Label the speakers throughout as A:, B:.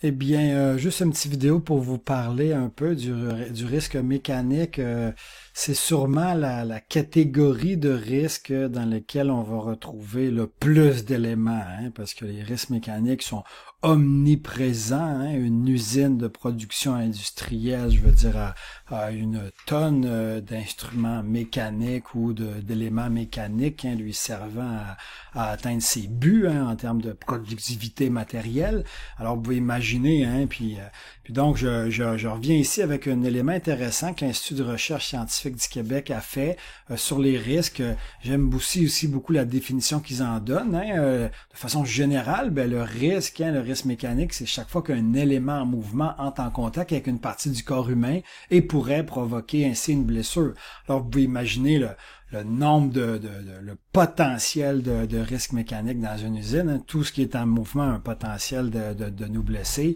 A: Eh bien, juste une petite vidéo pour vous parler un peu du risque mécanique. C'est sûrement la catégorie de risques dans lesquels on va retrouver le plus d'éléments, hein, parce que les risques mécaniques sont omniprésents. Hein. Une usine de production industrielle, je veux dire, à une tonne d'instruments mécaniques ou d'éléments mécaniques, hein, lui servant à atteindre ses buts, hein, en termes de productivité matérielle. Alors, vous pouvez imaginer, hein, puis donc, je reviens ici avec un élément intéressant que l'Institut de recherche scientifique du Québec a fait sur les risques. J'aime aussi beaucoup la définition qu'ils en donnent. Hein, de façon générale, ben, le risque mécanique, c'est chaque fois qu'un élément en mouvement entre en contact avec une partie du corps humain et pourrait provoquer ainsi une blessure. Alors, vous pouvez imaginer le nombre le potentiel de risque mécanique dans une usine. Hein. Tout ce qui est en mouvement a un potentiel de nous blesser.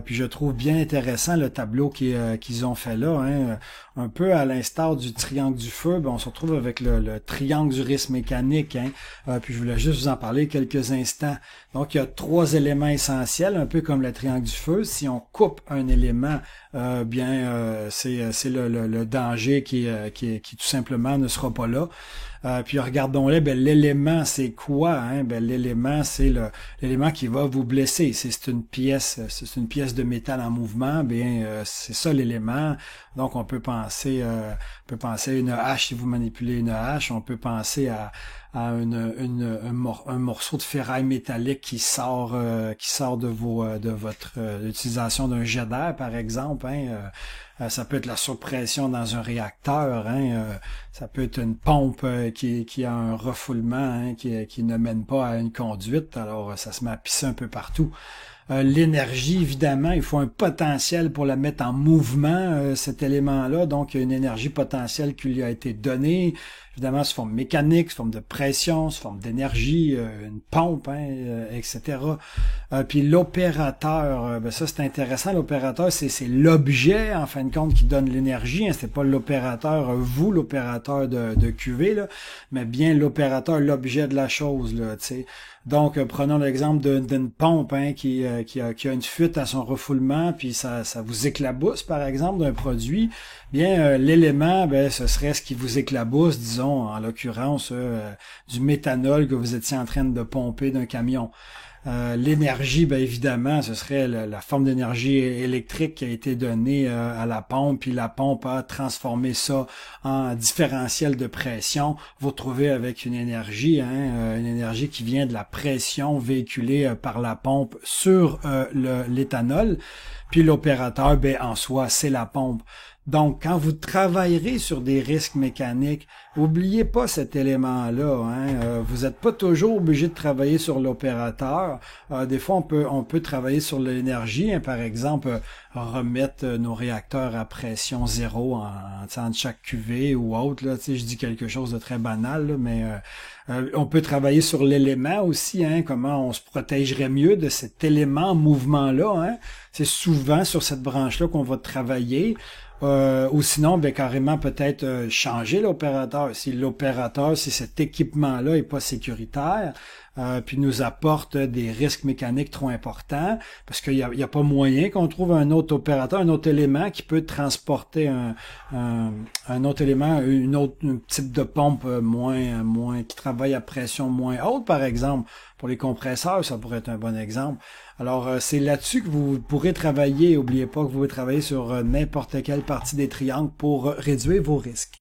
A: Puis je trouve bien intéressant le tableau qu'ils ont fait là. Hein. Un peu à l'instar du triangle du feu, ben, on se retrouve avec le triangle du risque mécanique. Hein. Puis je voulais juste vous en parler quelques instants. Donc il y a 3 éléments essentiels, un peu comme le triangle du feu. Si on coupe un élément, c'est le danger qui tout simplement ne sera pas là. Puis regardons-le, ben, l'élément c'est quoi? Hein? Ben, l'élément c'est l'élément qui va vous blesser. C'est une pièce de métal en mouvement. Bien, c'est ça l'élément. Donc on peut penser à une hache si vous manipulez une hache. On peut penser à un morceau de ferraille métallique qui sort de votre utilisation d'un jet d'air, par exemple. Hein? Ça peut être la surpression dans un réacteur, hein, ça peut être une pompe qui a un refoulement, hein, qui ne mène pas à une conduite, alors ça se met à pisser un peu partout. L'énergie, évidemment, il faut un potentiel pour la mettre en mouvement, cet élément-là. Donc, il y a une énergie potentielle qui lui a été donnée, évidemment, sous forme mécanique, sous forme de pression, sous forme d'énergie, une pompe, hein, etc. Puis l'opérateur, ben ça c'est intéressant. L'opérateur, c'est l'objet, en fin de compte, qui donne l'énergie. Hein. C'est pas l'opérateur, vous, l'opérateur de QV, là, mais bien l'opérateur, l'objet de la chose, là, tu sais. Donc, prenons l'exemple d'une pompe, hein, qui a une fuite à son refoulement, puis ça vous éclabousse, par exemple, d'un produit. Bien, l'élément, ben, ce serait ce qui vous éclabousse, disons, en l'occurrence, du méthanol que vous étiez en train de pomper d'un camion. L'énergie, ben évidemment, ce serait la forme d'énergie électrique qui a été donnée à la pompe, puis la pompe a transformé ça en différentiel de pression. Vous retrouvez avec une énergie, hein, une énergie qui vient de la pression véhiculée par la pompe sur l'éthanol. Puis l'opérateur, ben en soi, c'est la pompe. Donc, quand vous travaillerez sur des risques mécaniques, oubliez pas cet élément-là. Hein. Vous n'êtes pas toujours obligé de travailler sur l'opérateur. Des fois, on peut travailler sur l'énergie. Hein. Par exemple, remettre nos réacteurs à pression zéro en chaque cuvée ou autre. Là. Je dis quelque chose de très banal, là, mais on peut travailler sur l'élément aussi. Hein. Comment on se protégerait mieux de cet élément en mouvement-là. Hein. C'est souvent sur cette branche-là qu'on va travailler. Ou sinon, ben carrément peut-être changer l'opérateur. Si cet équipement-là est pas sécuritaire, puis nous apporte des risques mécaniques trop importants, parce qu'il y a pas moyen qu'on trouve un autre opérateur, un autre élément qui peut transporter un autre élément, un type de pompe moins qui travaille à pression moins haute, par exemple. Pour les compresseurs, ça pourrait être un bon exemple. Alors, c'est là-dessus que vous pourrez travailler. N'oubliez pas que vous pouvez travailler sur n'importe quelle partie des triangles pour réduire vos risques.